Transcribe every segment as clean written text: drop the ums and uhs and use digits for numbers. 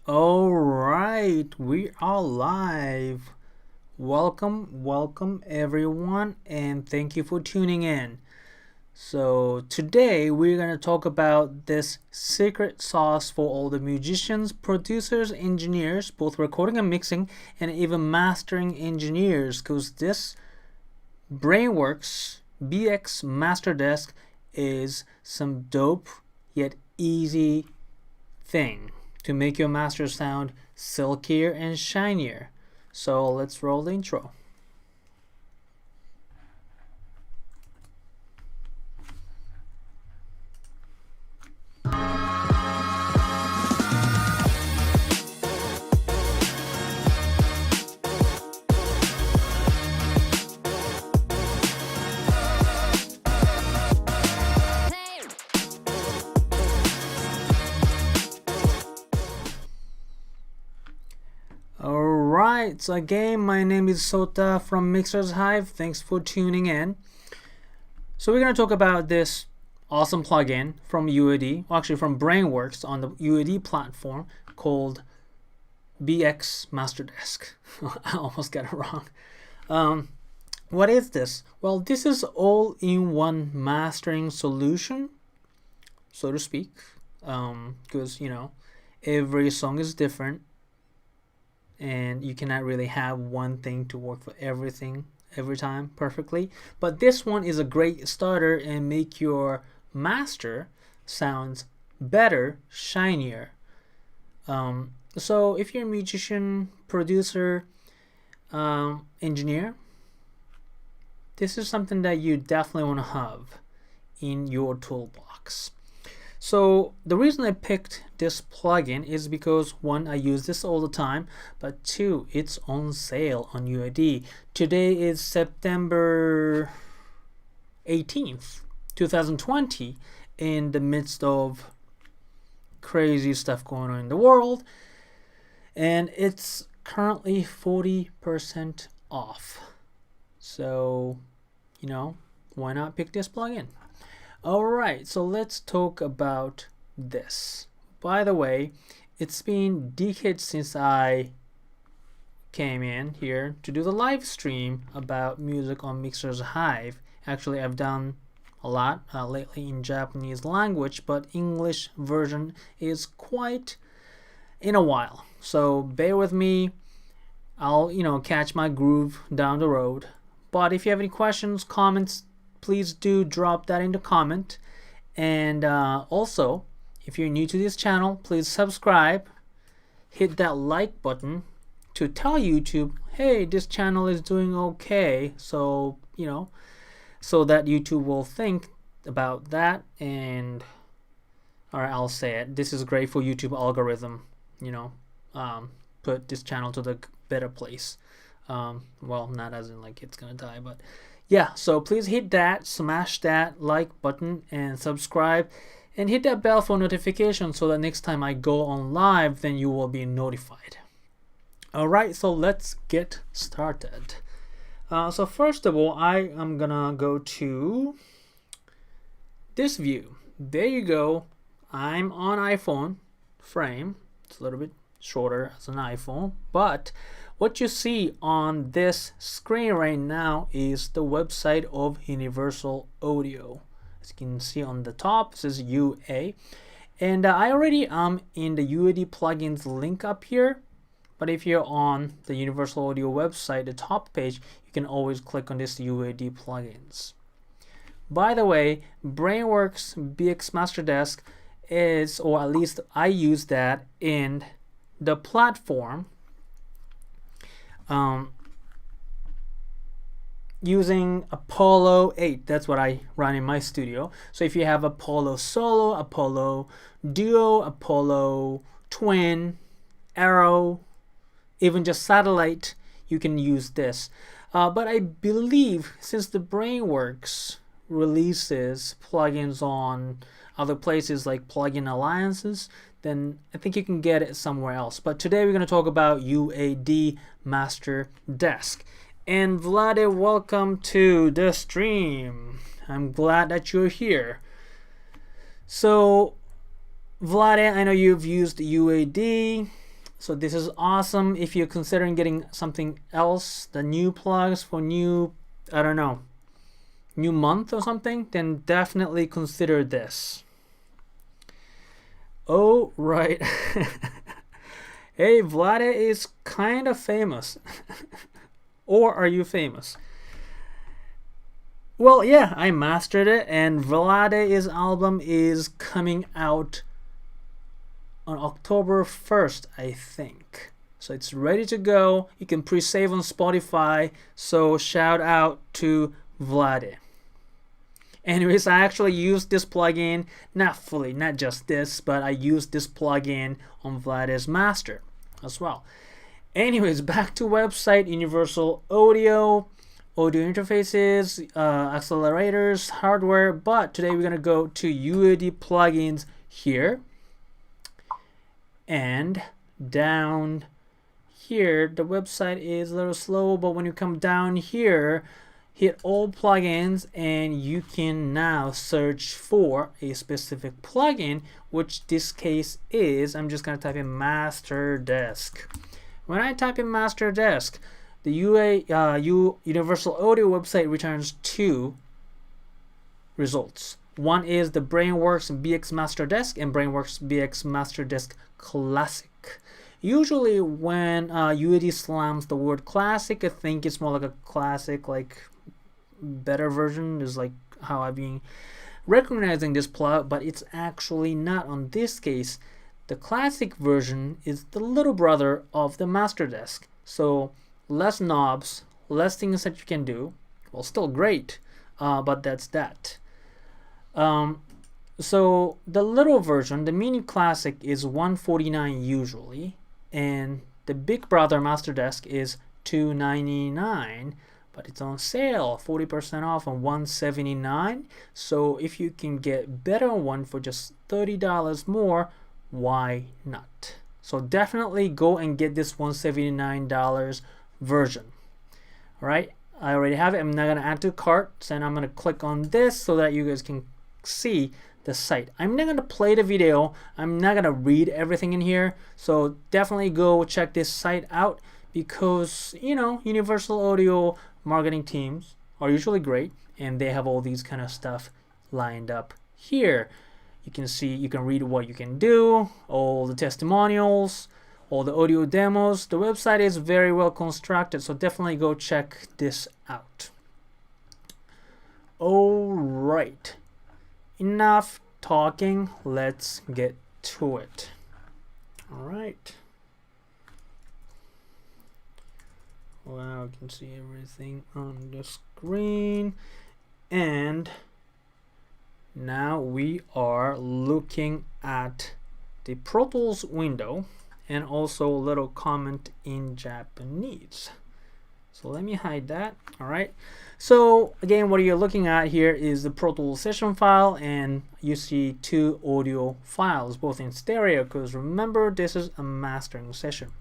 All right, we are live. Welcome everyone, and thank you for tuning in. So, today we're going to talk about this secret sauce for all the musicians, producers, engineers, both recording and mixing, and even mastering engineers, because this Brainworx BX Master Desk is some dope yet easy thing to make your master sound silkier and shinier. So let's roll the intro. Alright, so again, my name is Sota from Mixers Hive. Thanks for tuning in. So we're going to talk about this awesome plugin from UAD, well, actually from Brainworx on the UAD platform called BX Master Desk. I almost got it wrong. What is this? Well, this is all-in-one mastering solution, so to speak, because, every song is different and you cannot really have one thing to work for everything every time perfectly. But this one is a great starter and make your master sounds better, shinier. So if you're a musician, producer, engineer, this is something that you definitely want to have in your toolbox. So the reason I picked this plugin is because one, I use this all the time, but two, it's on sale on UAD. Today is September 18th, 2020, in the midst of crazy stuff going on in the world, and it's currently 40% off. So, why not pick this plugin? Alright, so let's talk about this. By the way, it's been decades since I came in here to do the live stream about music on Mixers Hive. Actually, I've done a lot lately in Japanese language, but English version is quite in a while. So bear with me. I'll, catch my groove down the road. But if you have any questions, comments, please do drop that in the comment. And also, if you're new to this channel, please subscribe, hit that like button to tell YouTube, hey, this channel is doing okay. So, so that YouTube will think about that. And, or I'll say it, this is great for YouTube algorithm, put this channel to the better place. Well, not as in like it's gonna die, but yeah, so please hit that, smash that like button and subscribe, and hit that bell for notification so that next time I go on live, then you will be notified. Alright, so let's get started. So first of all, I am gonna go to this view. There you go. I'm on iPhone frame. It's a little bit shorter as an iPhone, but what you see on this screen right now is the website of Universal Audio. As you can see on the top, it says UA. And I already am in the UAD plugins link up here. But if you're on the Universal Audio website, the top page, you can always click on this UAD plugins. By the way, Brainworx BX Master Desk is, or at least I use that in the platform, using Apollo 8. That's what I run in my studio. So if you have Apollo Solo, Apollo Duo, Apollo Twin, Arrow, even just Satellite, you can use this. But I believe since the Brainworx releases plugins on other places like Plugin Alliances, then I think you can get it somewhere else. But today we're going to talk about UAD Master Desk. And Vlade, welcome to the stream. I'm glad that you're here. So Vlade, I know you've used UAD. So this is awesome if you're considering getting something else, the new plugs for new, I don't know, new month or something, then definitely consider this. Oh, right. Hey, Vlade is kind of famous. Or are you famous? Well, yeah, I mastered it, and Vlade's album is coming out on October 1st, I think. So it's ready to go. You can pre-save on Spotify. So shout out to Vlade. Anyways, I actually used this plugin, not fully, not just this, but I used this plugin on Vlade's master as well. Anyways, back to website, Universal Audio, audio interfaces, accelerators, hardware, but today we're going to go to UAD plugins here. And down here, the website is a little slow, but when you come down here, hit all plugins, and you can now search for a specific plugin, which this case is, I'm just going to type in Master Desk. When I type in Master Desk, the Universal Audio website returns two results. One is the Brainworx BX Master Desk and Brainworx BX Master Desk Classic. Usually when UAD slams the word classic, I think it's more like a classic, like better version is like how I've been recognizing this plug, but it's actually not on this case. The classic version is the little brother of the Master Desk. So less knobs, less things that you can do. Well, still great, but that's that. So the little version, the mini classic, is $149 usually, and the big brother Master Desk is $299, but it's on sale, 40% off on $179. So if you can get better one for just $30 more, why not? So definitely go and get this $179 version. All right, I already have it. I'm not gonna add to cart, and I'm gonna click on this so that you guys can see the site. I'm not gonna play the video. I'm not gonna read everything in here. So definitely go check this site out, because you know, Universal Audio marketing teams are usually great, and they have all these kind of stuff lined up here. You can see, you can read what you can do, all the testimonials, all the audio demos. The website is very well constructed, so definitely go check this out. All right, enough talking, let's get to it. All right. Well, you can see everything on the screen, and now we are looking at the Pro Tools window and also a little comment in Japanese. So let me hide that. All right. So again, what you're looking at here is the Pro Tools session file, and you see two audio files, both in stereo, because remember, this is a mastering session.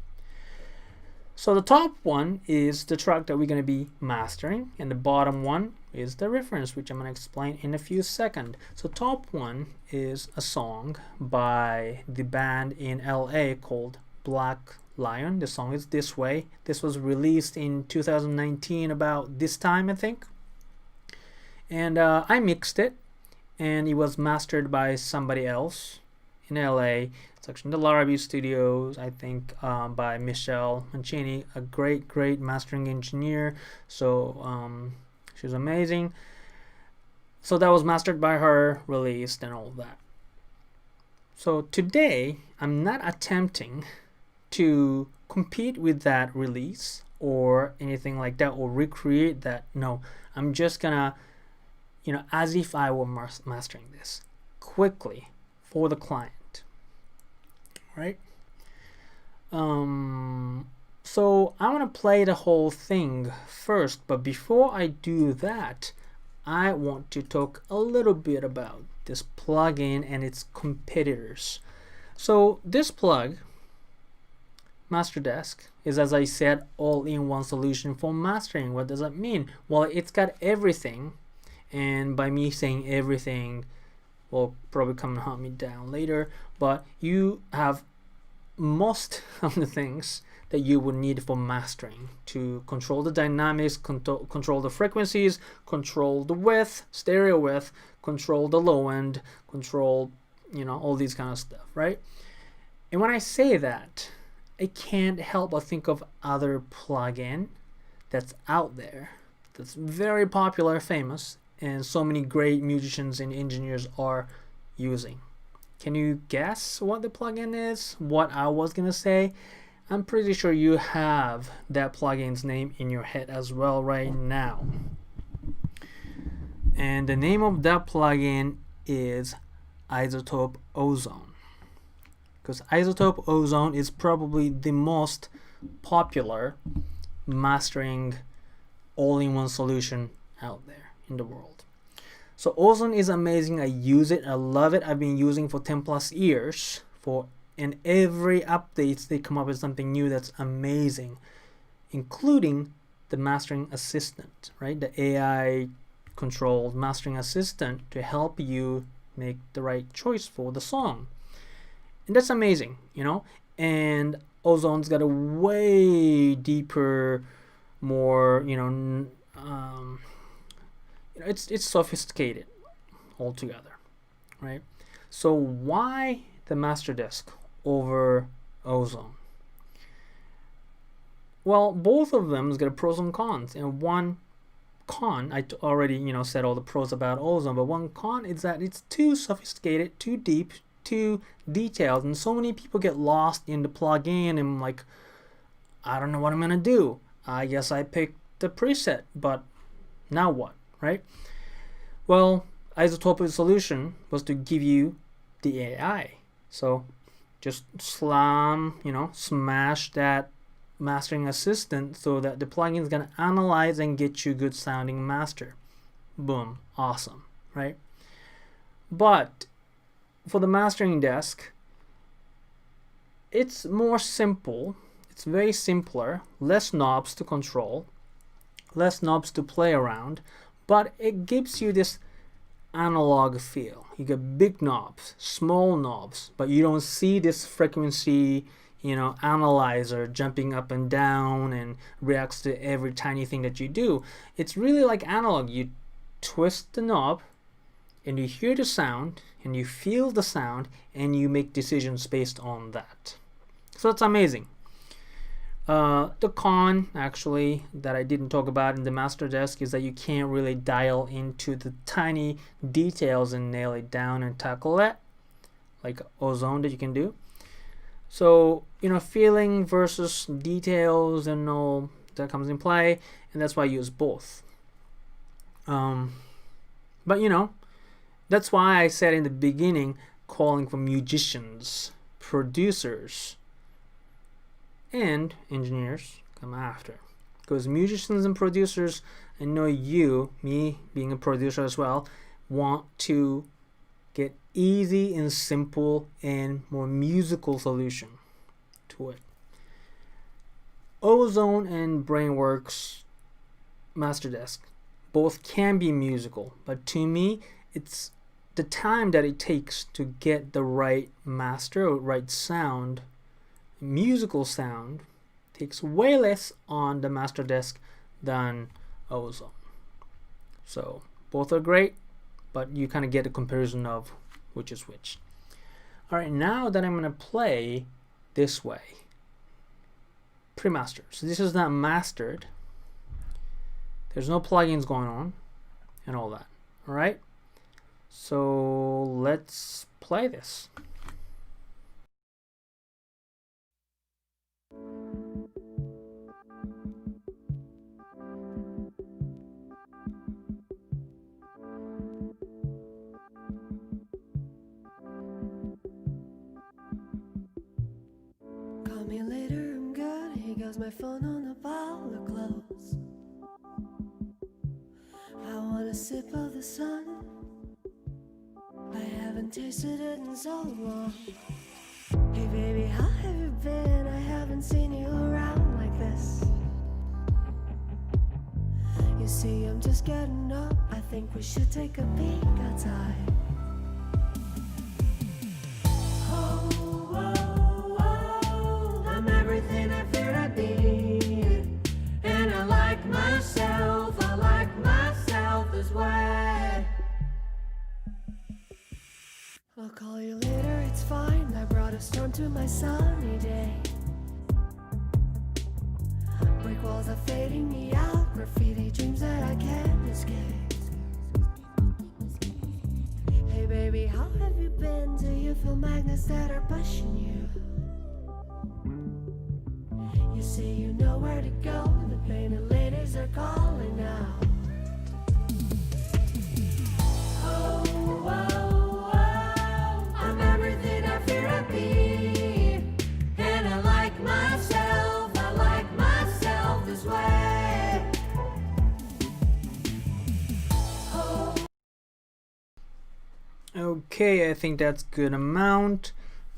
So the top one is the track that we're going to be mastering, and the bottom one is the reference, which I'm going to explain in a few seconds. So top one is a song by the band in LA called Black Lyon. The song is This Way. This was released in 2019, about this time, I think. And I mixed it, and it was mastered by somebody else in LA. It's actually in the Larrabee Studios, I think, by Michelle Mancini, a great mastering engineer. So she's amazing. So that was mastered by her, released, and all that. So today, I'm not attempting to compete with that release or anything like that, or recreate that. No, I'm just gonna, you know, as if I were mastering this quickly for the client. Right? So I want to play the whole thing first, but before I do that, I want to talk a little bit about this plugin and its competitors. So this plug, Master Desk, is, as I said, all-in-one solution for mastering. What does that mean? Well, it's got everything, and by me saying everything, will probably come and hunt me down later, but you have most of the things that you would need for mastering to control the dynamics, control the frequencies, control the width, stereo width, control the low end, control, all these kind of stuff, right? And when I say that, I can't help but think of other plugin that's out there that's very popular, famous, and so many great musicians and engineers are using. Can you guess what the plugin is? What I was gonna say? I'm pretty sure you have that plugin's name in your head as well right now. And the name of that plugin is Isotope Ozone. Because Isotope Ozone is probably the most popular mastering all-in-one solution out there in the world. So Ozone is amazing. I use it. I love it. I've been using for 10 plus years. And every update they come up with something new that's amazing, including the mastering assistant, right? The AI controlled mastering assistant to help you make the right choice for the song. And that's amazing, and Ozone's got a way deeper, more, it's sophisticated altogether, right? So why the master desk over Ozone? Well, both of them has got pros and cons, and one con, I already said all the pros about Ozone, but one con is that it's too sophisticated, too deep, too detailed, and so many people get lost in the plugin and like, I don't know what I'm gonna do. I guess I picked the preset, but now what, right? Well, Isotope's solution was to give you the AI. So just smash that mastering assistant so that the plugin is gonna analyze and get you good sounding master. Boom, awesome, right? But for the mastering desk, it's more simple. It's very simpler, less knobs to control, less knobs to play around, but it gives you this analog feel. You get big knobs, small knobs, but you don't see this frequency, analyzer jumping up and down and reacts to every tiny thing that you do. It's really like analog. You twist the knob and you hear the sound and you feel the sound and you make decisions based on that. So it's amazing. The con, actually, that I didn't talk about in the master desk is that you can't really dial into the tiny details and nail it down and tackle that, like Ozone that you can do. So, feeling versus details and all that comes in play, and that's why I use both. But, that's why I said in the beginning, calling for musicians, producers, and engineers come after. Because musicians and producers, I know me being a producer as well, want to get easy and simple and more musical solution to it. Ozone and Brainworx Master Desk both can be musical, but to me, it's the time that it takes to get the right master or right sound, musical sound, takes way less on the master desk than Ozone. So both are great, but you kind of get a comparison of which is which. All right, now that I'm going to play this way, pre-mastered. So this is not mastered. There's no plugins going on and all that. All right, so let's play this. Call me later, I'm good. He got my phone on a pile of clothes. I want a sip of the sun. I haven't tasted it in so long. Hey baby, how have you been? I haven't seen you around like this. You see, I'm just getting up. I think we should take a peek outside. Oh, oh, oh. I'll call you later, it's fine. I brought a storm to my sunny day. Brick walls are fading me out, graffiti dreams that I can't escape. Hey baby, how have you been? Do you feel magnets that are pushing you? You say you know where to go, the painted ladies are calling out. Oh, oh, oh, I'm everything I fear to be. And I like myself this way. Oh. Okay, I think that's good amount.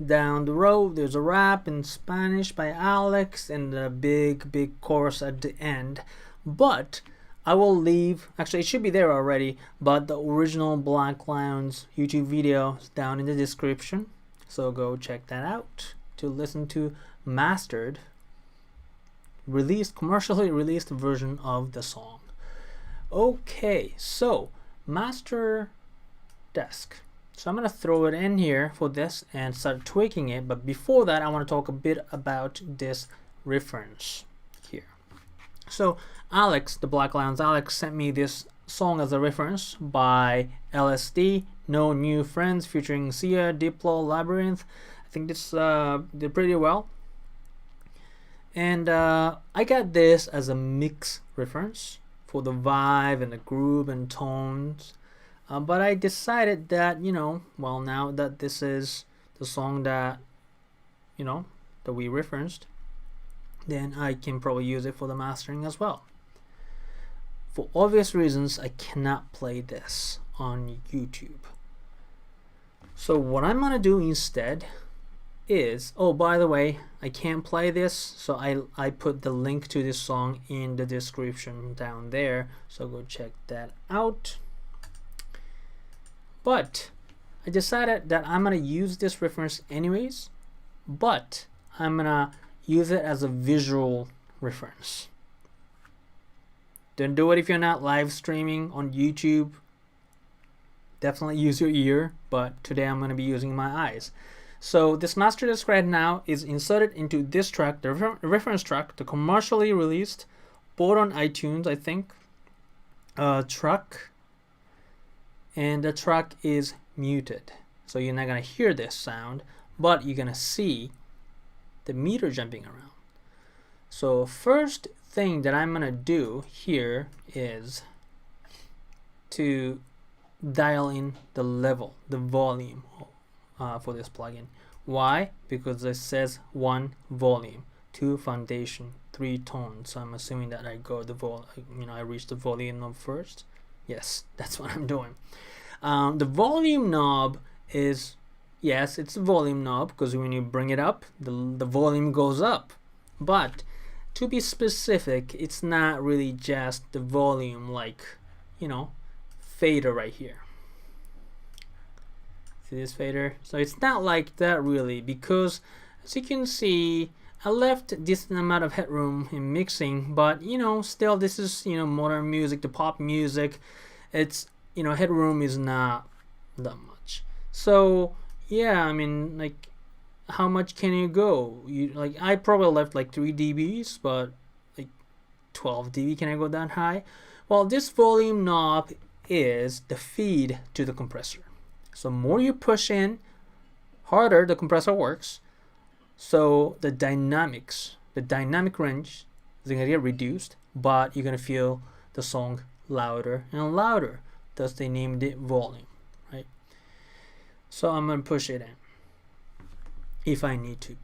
Down the road, there's a rap in Spanish by Alex and a big chorus at the end. But I will leave, actually it should be there already, but the original Black Lyon's YouTube video is down in the description. So go check that out to listen to mastered, commercially released version of the song. Okay, so master desk. So I'm going to throw it in here for this and start tweaking it. But before that, I want to talk a bit about this reference here. So Alex, the Black Lyon's Alex, sent me this song as a reference by LSD, No New Friends, featuring Sia, Diplo, Labrinth. I think this did pretty well. And I got this as a mix reference for the vibe and the groove and tones. But I decided that, well, now that this is the song that, that we referenced, then I can probably use it for the mastering as well. For obvious reasons, I cannot play this on YouTube. So what I'm going to do instead is, oh, by the way, I can't play this, so I put the link to this song in the description down there, so go check that out. But I decided that I'm going to use this reference anyways, but I'm going to use it as a visual reference. Don't do it if you're not live streaming on YouTube. Definitely use your ear, but today I'm going to be using my eyes. So this master disc right now is inserted into this track, the reference track, the commercially released, both on iTunes, I think, track. And the track is muted, so you're not going to hear this sound, but you're going to see the meter jumping around. So first thing that I'm going to do here is to dial in the level, the volume for this plugin. Why? Because it says 1 volume, 2 foundation, 3 tones. So I'm assuming that I go I reach the volume knob first. Yes, that's what I'm doing. The volume knob is, yes, it's a volume knob because when you bring it up, the volume goes up. But to be specific, it's not really just the volume, like, fader right here. See this fader? So it's not like that really, because as you can see, I left decent amount of headroom in mixing, but still this is modern music, the pop music. It's headroom is not that much. So yeah, I mean, like, how much can you go? I probably left like 3 dBs, but like 12 dB, can I go that high? Well, this volume knob is the feed to the compressor. So more you push in, harder the compressor works. So the dynamic range is going to get reduced, but you're going to feel the song louder and louder. Thus they named it volume, right? So I'm going to push it in if I need to.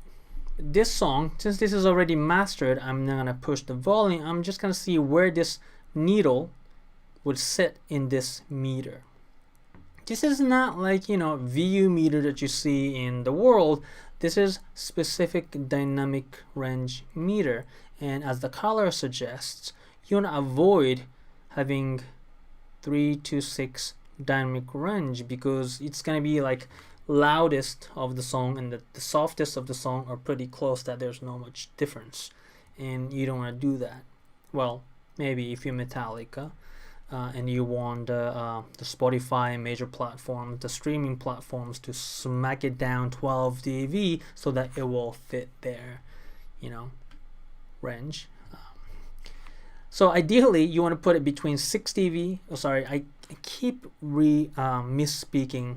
This song, since this is already mastered, I'm not going to push the volume. I'm just going to see where this needle would sit in this meter. This is not like, VU meter that you see in the world. This is specific dynamic range meter. And as the color suggests, you want to avoid having 3 to 6 dynamic range, because it's going to be like loudest of the song and the softest of the song are pretty close, that there's no much difference, and you don't want to do that. Well, maybe if you're Metallica, and you want the Spotify and major platforms, the streaming platforms, to smack it down 12 dB so that it will fit their, range. So ideally, you want to put it between 6 dB. Oh, sorry, I keep misspeaking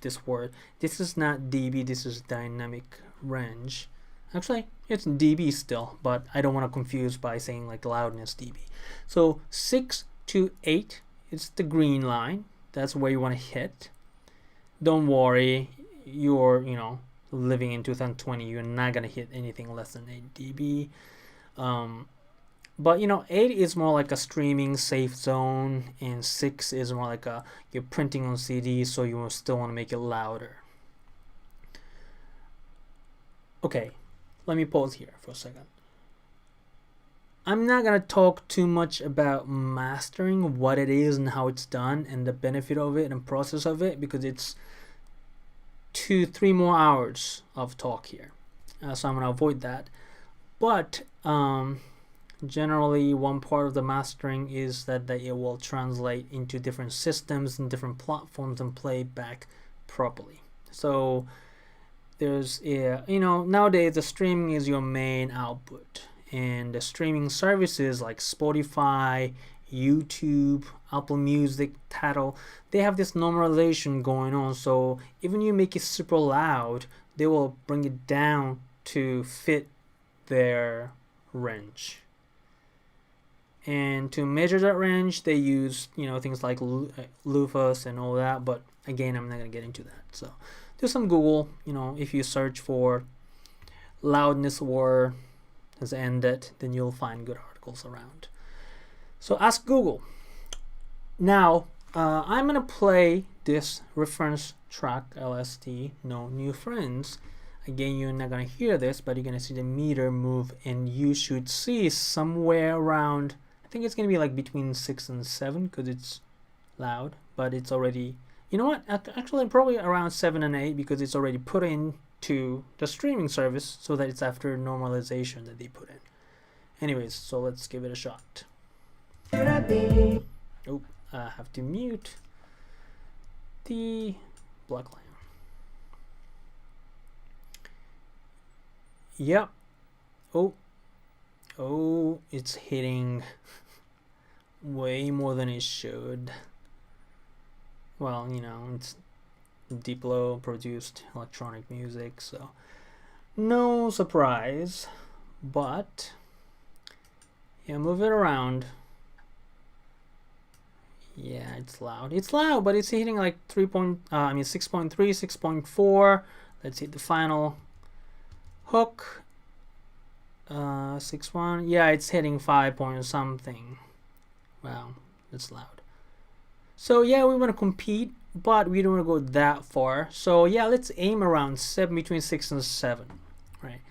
this word. This is not dB. This is dynamic range. Actually, it's dB still, but I don't want to confuse by saying like loudness dB. So 6 to 8 is the green line. That's where you want to hit. Don't worry, you're living in 2020. You're not gonna hit anything less than 8 dB. But 8 is more like a streaming safe zone, and 6 is more like you're printing on CD, so you still want to make it louder. Okay, let me pause here for a second. I'm not gonna talk too much about mastering, what it is and how it's done, and the benefit of it and process of it, because it's 2-3 more hours of talk here. So I'm gonna avoid that. But generally, one part of the mastering is that it will translate into different systems and different platforms and play back properly. So there's nowadays the streaming is your main output, and the streaming services like Spotify, YouTube, Apple Music, Tidal, they have this normalization going on. So even you make it super loud, they will bring it down to fit their range. And to measure that range, they use things like loofahs and all that. But again, I'm not gonna get into that. So do some Google. If you search for loudness war has ended, then you'll find good articles around. So ask Google. Now I'm gonna play this reference track, LSD No New Friends. Again, you're not gonna hear this, but you're gonna see the meter move, and you should see somewhere around, I think it's gonna be like between 6 and 7 because it's loud, but it's already, actually probably around 7 and 8 because it's already put into the streaming service, so that it's after normalization that they put in. Anyways, so let's give it a shot. Oh, I have to mute the Black Lion. Yep. Oh, it's hitting way more than it should. Well, it's Diplo produced electronic music, so no surprise. But yeah, move it around. Yeah, it's loud. It's loud, but it's hitting like 6.3, 6.4. Let's hit the final hook. 6.1. Yeah, it's hitting 5 point something. Wow, that's loud. So yeah, we want to compete, but we don't want to go that far. So yeah, let's aim around 7, between 6 and 7, right?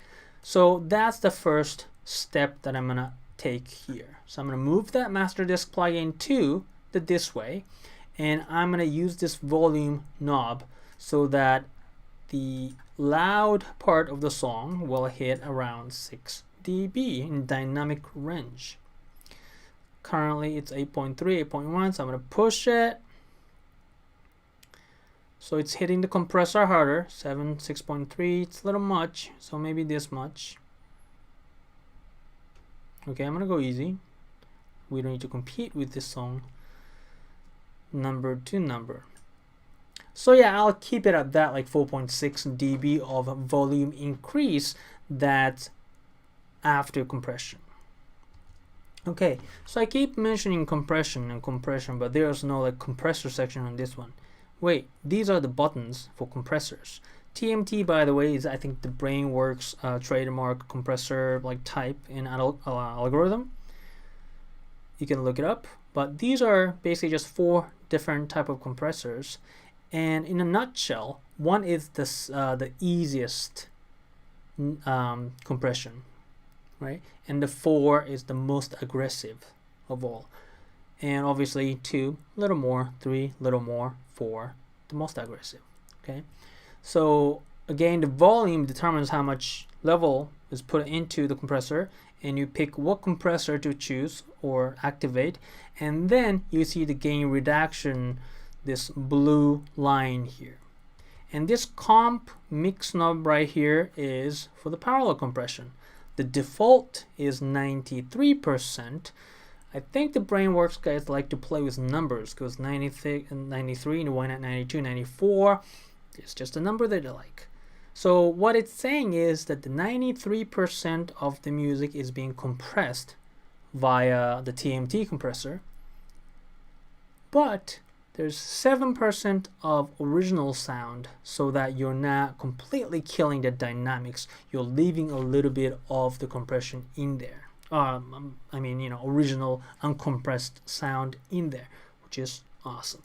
So that's the first step that I'm gonna take here. So I'm gonna move that master disc plugin to the this way, and I'm gonna use this volume knob so that the loud part of the song will hit around 6 dB in dynamic range. Currently it's 8.3, 8.1, so I'm gonna push it. So it's hitting the compressor harder. 7, 6.3, it's a little much, so maybe this much. Okay, I'm gonna go easy. We don't need to compete with this song. Number to number. So yeah, I'll keep it at that, like 4.6 dB of volume increase. That's after compression. Okay, so I keep mentioning compression, but there's no like compressor section on this one. Wait, these are the buttons for compressors. TMT, by the way, is I think the Brainworx trademark compressor like type in algorithm. You can look it up, but these are basically just 4 different type of compressors, and in a nutshell, one is this the easiest compression, right? And the 4 is the most aggressive of all. And obviously 2, little more, 3, little more, 4, the most aggressive. Okay, so again, the volume determines how much level is put into the compressor, and you pick what compressor to choose or activate, and then you see the gain reduction, this blue line here. And this comp mix knob right here is for the parallel compression. The default is 93%. I think the Brainworx guys like to play with numbers because 93 and why not 92, 94? It's just a number that they like. So what it's saying is that the 93% of the music is being compressed via the TMT compressor, but there's 7% of original sound, so that you're not completely killing the dynamics. You're leaving a little bit of the compression in there. I mean, you know, original uncompressed sound in there, which is awesome.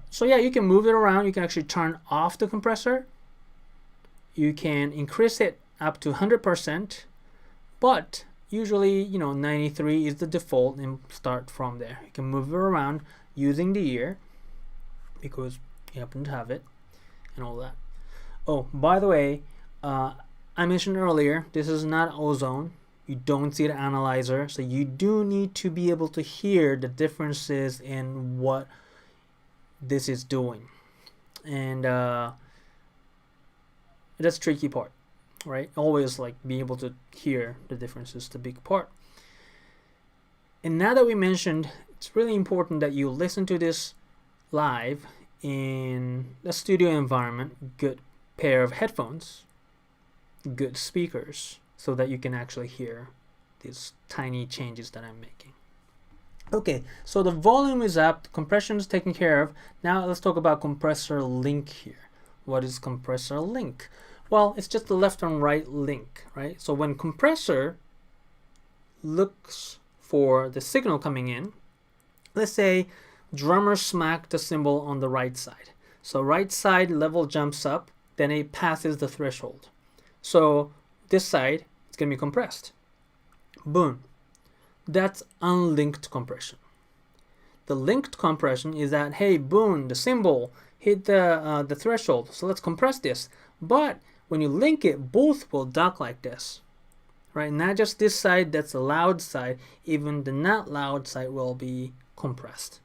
So yeah, you can move it around. You can actually turn off the compressor. You can increase it up to 100%, but usually, you know, 93 is the default, and start from there. You can move it around using the ear because you happen to have it and all that. Oh, by the way, I mentioned earlier, this is not ozone. You don't see the analyzer, so you do need to be able to hear the differences in what this is doing, and that's the tricky part, right? Always like be able to hear the difference is the big part. And now that we mentioned, it's really important that you listen to this live in a studio environment, good pair of headphones, good speakers, so that you can actually hear these tiny changes that I'm making. Okay, so the volume is up, the compression is taken care of. Now let's talk about Compressor Link here. What is Compressor Link? Well, it's just the left and right link, right? So when compressor looks for the signal coming in, let's say drummer smacked the cymbal on the right side. So right side level jumps up, then it passes the threshold. So this side, it's going to be compressed. Boom. That's unlinked compression. The linked compression is that, hey, boom, the cymbal hit the threshold, so let's compress this. But when you link it, both will duck like this, right? Not just this side, that's the loud side, even the not loud side will be compressed.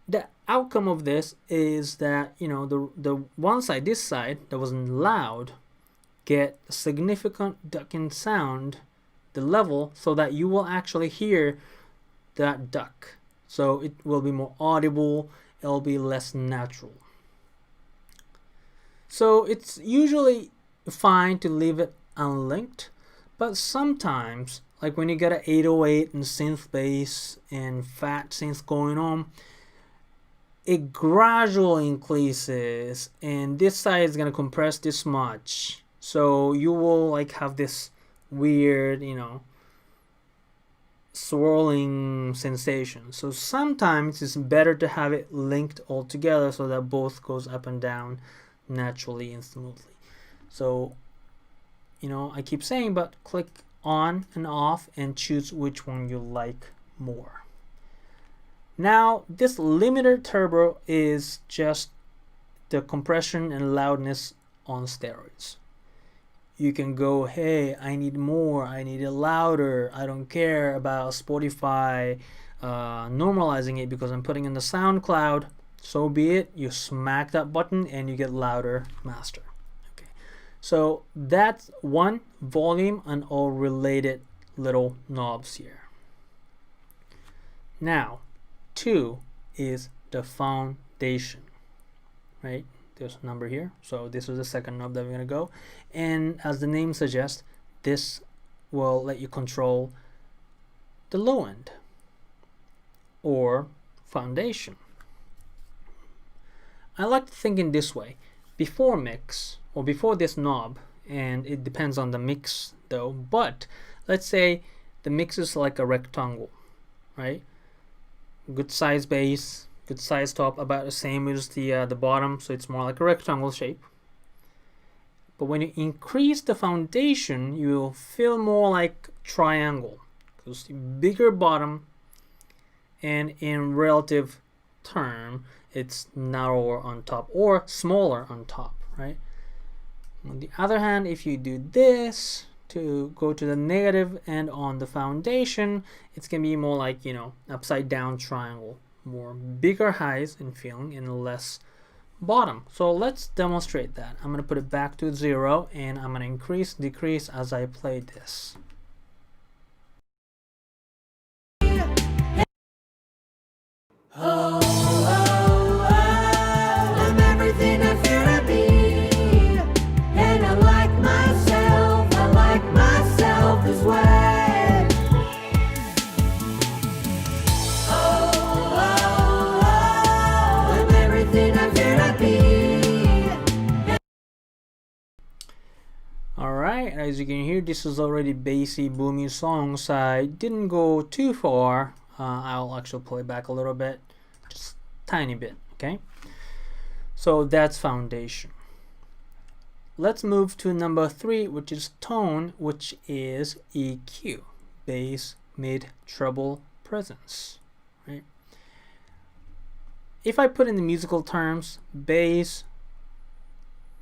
The outcome of this is that, you know, the one side, this side, that wasn't loud, get a significant duck in sound, the level, so that you will actually hear that duck. So it will be more audible, it'll be less natural. So it's usually fine to leave it unlinked, but sometimes, like when you get an 808 and synth bass and fat synth going on, it gradually increases, and this side is going to compress this much. So you will like have this weird, you know, swirling sensation. So sometimes it's better to have it linked all together so that both goes up and down naturally and smoothly. So, you know, I keep saying, but click on and off and choose which one you like more. Now, this limiter turbo is just the compression and loudness on steroids. You can go, hey, I need more, I need it louder, I don't care about Spotify normalizing it because I'm putting in the SoundCloud. So be it, you smack that button and you get louder master. Okay, so that's one, volume and all related little knobs here. Now, two is the foundation, right? There's a number here, so this is the second knob that we're going to go, and as the name suggests, this will let you control the low end or foundation. I like to think in this way: before mix, or before this knob, and it depends on the mix though, but let's say the mix is like a rectangle, right? Good size base, good size top, about the same as the bottom, so it's more like a rectangle shape. But when you increase the foundation, you'll feel more like triangle, because bigger bottom, and in relative term, it's narrower on top or smaller on top, right? On the other hand, if you do this to go to the negative and on the foundation, it's gonna be more like, you know, upside down triangle, more bigger highs in feeling and less bottom. So let's demonstrate that. I'm gonna put it back to 0 and I'm gonna increase, decrease as I play this. Oh, oh, oh, I'm everything I fear to be. And I like myself as well. Oh, oh, oh, I'm everything I fear to be. Alright, as you can hear, this is already bassy, boomy song, so I didn't go too far. I'll actually play back a little bit, just tiny bit, okay? So that's foundation. Let's move to number 3, which is tone, which is EQ, bass, mid, treble, presence, right? If I put in the musical terms, bass,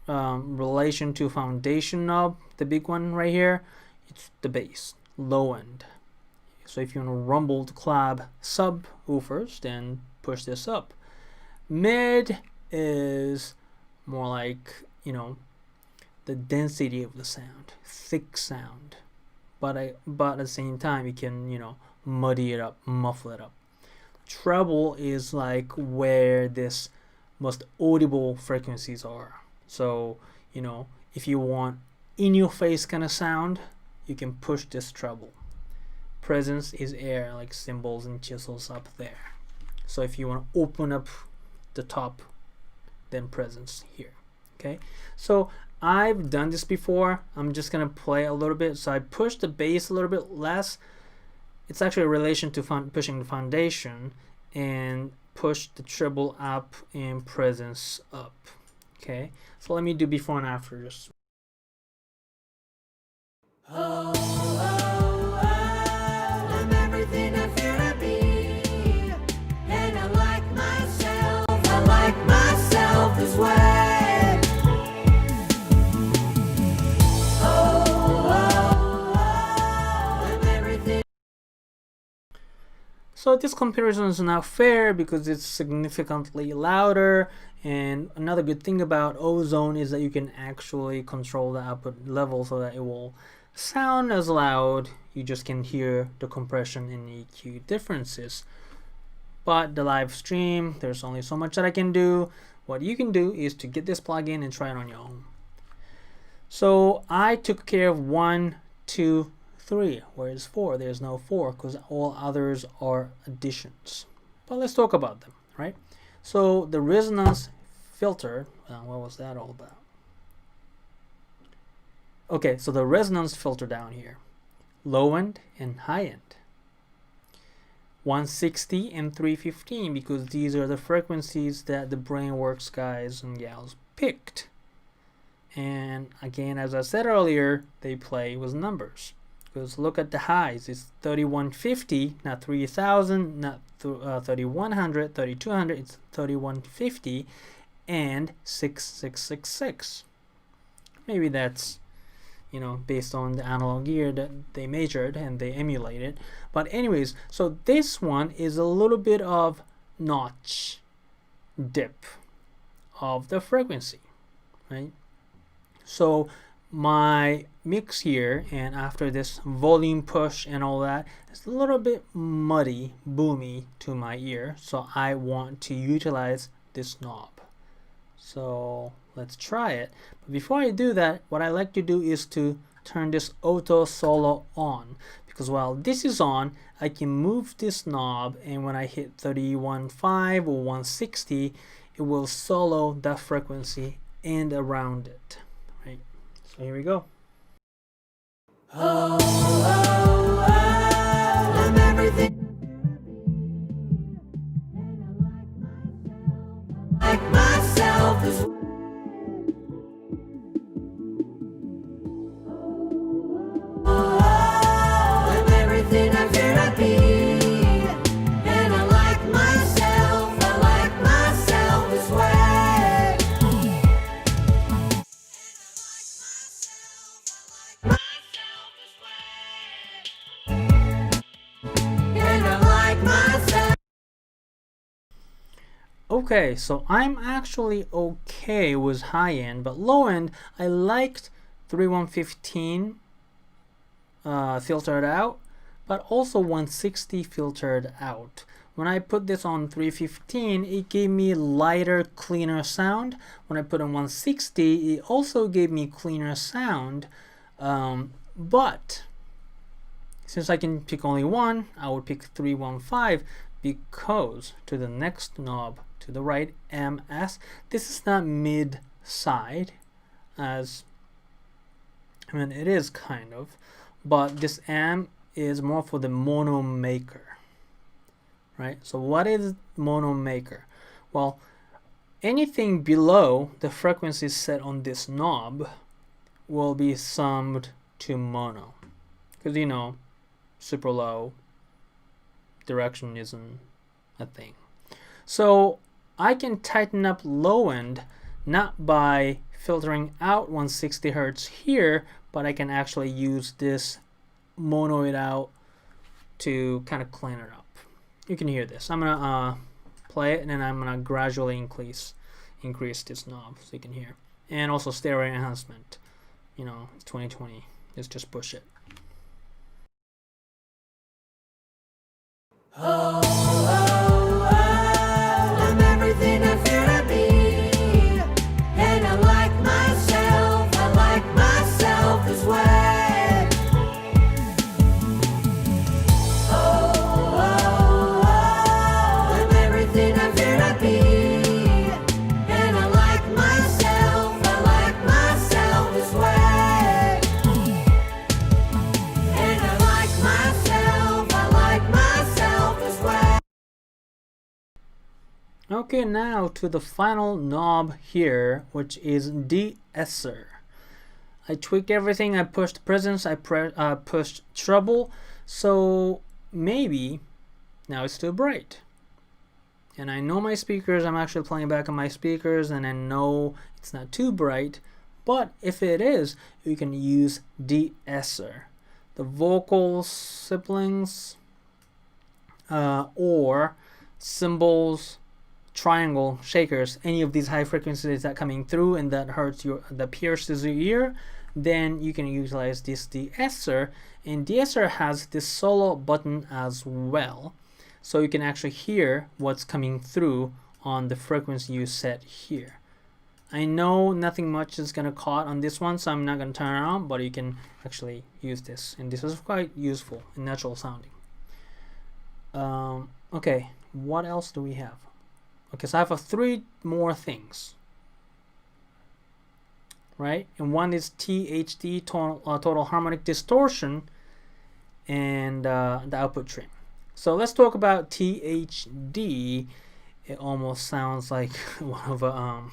relation to foundation knob, the big one right here, it's the bass, low end. So if you want to rumble the clap subwoofers, then push this up. Mid is more like, you know, the density of the sound, thick sound, but at the same time you can, you know, muddy it up, muffle it up. Treble is like where this most audible frequencies are. So, you know, if you want in your face kind of sound, you can push this treble. Presence is air, like cymbals and chisels up there. So if you want to open up the top, then presence here. Okay, so I've done this before. I'm just gonna play a little bit. So I push the bass a little bit less. It's actually a relation to pushing the foundation, and push the treble up and presence up. Okay, so let me do before and after. Just Oh, oh, oh, I'm everything I fear to be. And I like myself as well. Oh, oh, oh, I'm everything. so this comparison is not fair because it's significantly louder. And another good thing about ozone is that you can actually control the output level so that it will sound as loud. You just can hear the compression and EQ differences. But the live stream, there's only so much that I can do. What you can do is to get this plugin and try it on your own. So I took care of 1, 2, 3. Whereas 4, there's no 4 because all others are additions. But let's talk about them, right? So the resonance filter, what was that all about? Okay, so the resonance filter down here, low end and high end, 160 and 315, because these are the frequencies that the Brainworx guys and gals picked. And again, as I said earlier, they play with numbers. Because look at the highs, it's 3150, not 3000, not 3100, 3200, it's 3150 and 6666. Maybe that's, you know, based on the analog gear that they measured and they emulated. But anyways, so this one is a little bit of notch dip of the frequency, right? So my mix here, and after this volume push and all that, is a little bit muddy, boomy to my ear, so I want to utilize this knob. So let's try it. But before I do that, what I like to do is to turn this auto solo on, because while this is on, I can move this knob, and when I hit 31.5 or 160, it will solo that frequency and around it. Right? So here we go. Oh, oh, oh, I'm everything. Like myself as well. Oh, I'm everything I fear to be. And I like myself as well. Okay, so I'm actually okay with high end, but low end, I liked 3115 filtered out, but also 160 filtered out. When I put this on 315, it gave me lighter, cleaner sound. When I put on 160, it also gave me cleaner sound. But since I can pick only one, I would pick 315 because to the next knob to the right, MS, this is not mid side, as I mean it is kind of, but this M is more for the mono maker, right? So what is mono maker? Well, anything below the frequency set on this knob will be summed to mono, because you know, super low direction isn't a thing. So I can tighten up low end not by filtering out 160 hertz here, but I can actually use this mono it out to kind of clean it up. You can hear this. I'm gonna play it, and then I'm gonna gradually increase this knob so you can hear. And also stereo enhancement. You know, it's 2020. Let's just push it. Oh, oh, oh, I'm everything I fear to be. And I like myself this way. Oh, oh, oh, I'm everything I fear to be. And I like myself this way. And I like myself this way. Okay, now to the final knob here, which is de-esser. I tweaked everything. I pushed presence. I pushed treble. So maybe now it's too bright. And I know my speakers. I'm actually playing back on my speakers, and I know it's not too bright. But if it is, you can use de-esser. The vocal siblings or cymbals, triangle, shakers, any of these high frequencies that coming through and that pierces your ear, then you can utilize this de-esser. And de-esser has this solo button as well, so you can actually hear what's coming through on the frequency you set here. I know nothing much is gonna caught on this one, so I'm not gonna turn it on, but you can actually use this, and this is quite useful and natural sounding. Okay, what else do we have? Okay, so I have 3 more things, right? And one is THD, total harmonic distortion, and the output trim. So let's talk about THD. It almost sounds like one of a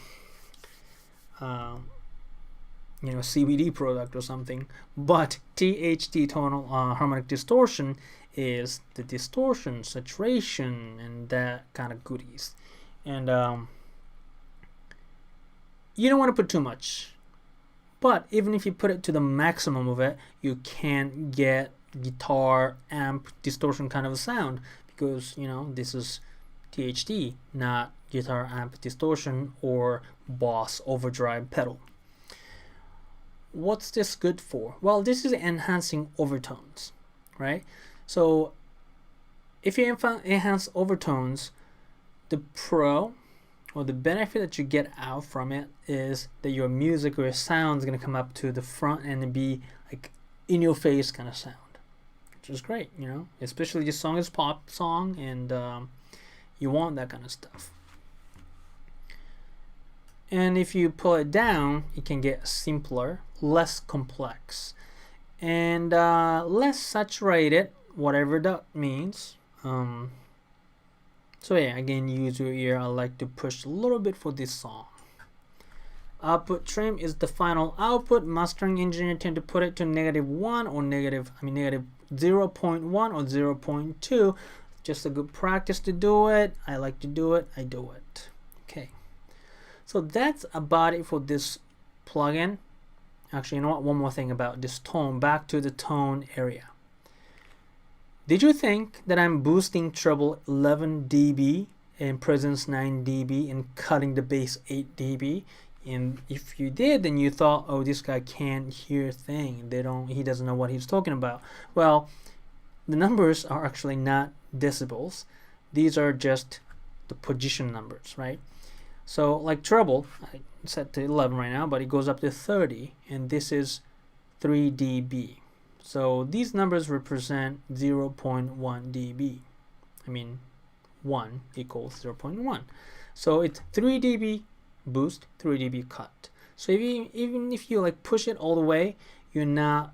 you know, CBD product or something, but THD, total harmonic distortion, is the distortion, saturation, and that kind of goodies. And you don't want to put too much, but even if you put it to the maximum of it, you can get guitar amp distortion kind of a sound, because you know, this is THD, not guitar amp distortion or Boss overdrive pedal. What's this good for? Well, this is enhancing overtones, right? So if you enhance overtones, the pro or the benefit that you get out from it is that your music or your sound is going to come up to the front and be like in your face kind of sound, which is great, you know, especially this song is pop song, and you want that kind of stuff. And if you pull it down, it can get simpler, less complex, and less saturated, whatever that means. So yeah, again, use your ear. I like to push a little bit for this song. Output trim is the final output. Mastering engineer tend to put it to -1 or negative 0.1 or 0.2. Just a good practice to do it. I like to do it. I do it. Okay. So that's about it for this plugin. Actually, you know what? One more thing about this tone. Back to the tone area. Did you think that I'm boosting treble 11 dB and presence 9 dB and cutting the bass 8 dB. And if you did, then you thought, oh, this guy can't hear a thing. He doesn't know what he's talking about. Well, the numbers are actually not decibels. These are just the position numbers, right? So like treble, I set to 11 right now, but it goes up to 30, and this is 3 dB. So these numbers represent 0.1 dB. I mean, 1 equals 0.1. So it's 3 dB boost, 3 dB cut. So even if you like push it all the way, you're not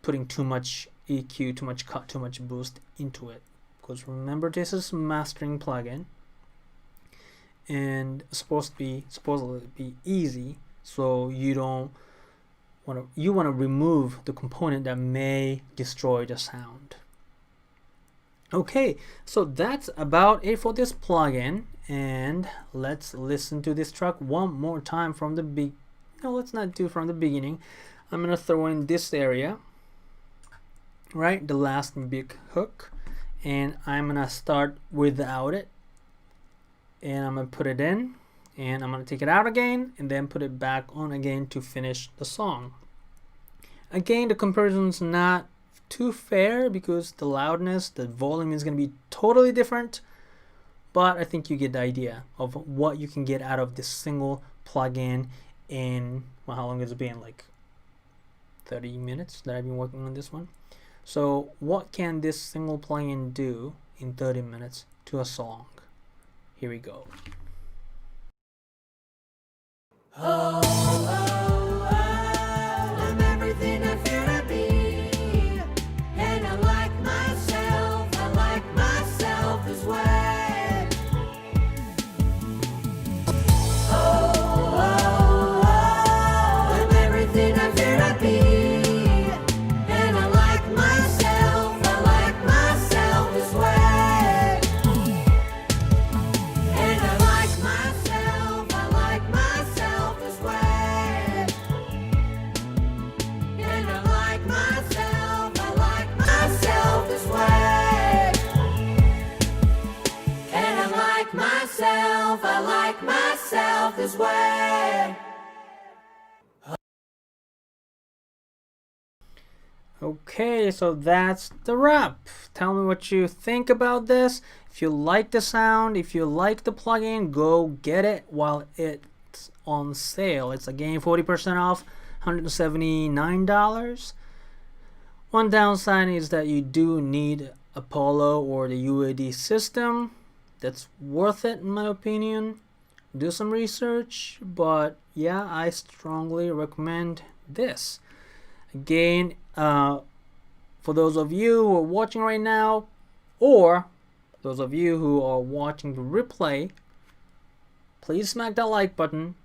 putting too much EQ, too much cut, too much boost into it. Because remember, this is a mastering plugin, and supposedly be easy. So you want to remove the component that may destroy the sound. Okay, so that's about it for this plugin, and let's listen to this track one more time from the no, let's not do from the beginning. I'm gonna throw in this area, right, the last big hook, and I'm gonna start without it, and I'm gonna put it in, and I'm gonna take it out again, and then put it back on again to finish the song. Again, the comparison's not too fair because the loudness, the volume is going to be totally different, but I think you get the idea of what you can get out of this single plugin in, well, how long has it been? Like 30 minutes that I've been working on this one. So what can this single plugin do in 30 minutes to a song? Here we go. Oh, oh, oh, I'm everything I fear to be, and I like myself this way. Oh, oh, oh, I'm everything I fear to be, and I like myself this way. And I like myself this way. And I like myself this way. And I like myself this way. Okay, so that's the wrap. Tell me what you think about this. If you like the sound, if you like the plugin, go get it while it's on sale. It's again 40% off, $179. One downside is that you do need Apollo or the UAD system. That's worth it in my opinion. Do some research, but yeah, I strongly recommend this. Again, for those of you who are watching right now, or those of you who are watching the replay, please smack that like button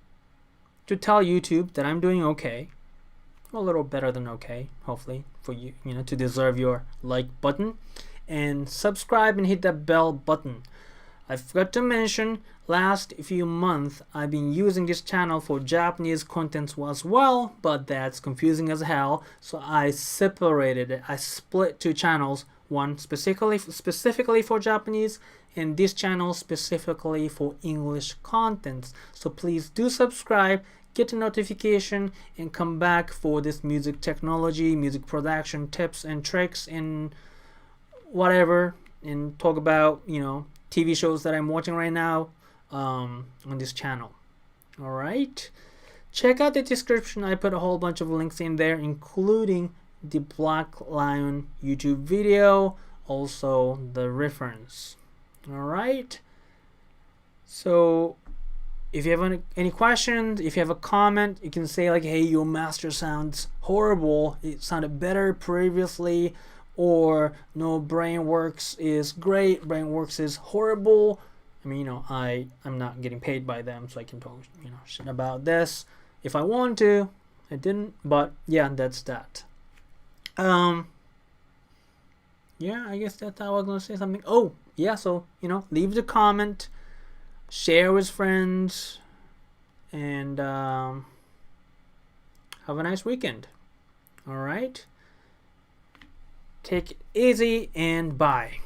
to tell YouTube that I'm doing okay. A little better than okay, hopefully, for you, to deserve your like button. And subscribe and hit that bell button. I forgot to mention, last few months I've been using this channel for Japanese content as well, but that's confusing as hell, so I separated it. I split two channels, one specifically for Japanese, and this channel specifically for English content. So please do subscribe, get a notification, and come back for this music technology, music production tips and tricks and whatever, and talk about TV shows that I'm watching right now on this channel. Alright, check out the description. I put a whole bunch of links in there, including the Black Lion YouTube video, also the reference. Alright, so if you have any questions, if you have a comment, you can say like, hey, your master sounds horrible, it sounded better previously, or no, Brainworx is great, Brainworx is horrible. I mean, I'm not getting paid by them, so I can talk shit about this if I want to. I didn't, but yeah, that's that. Yeah, I guess that's how I was gonna say something. Oh yeah, so leave the comment, share with friends, and have a nice weekend. All right, take it easy and bye.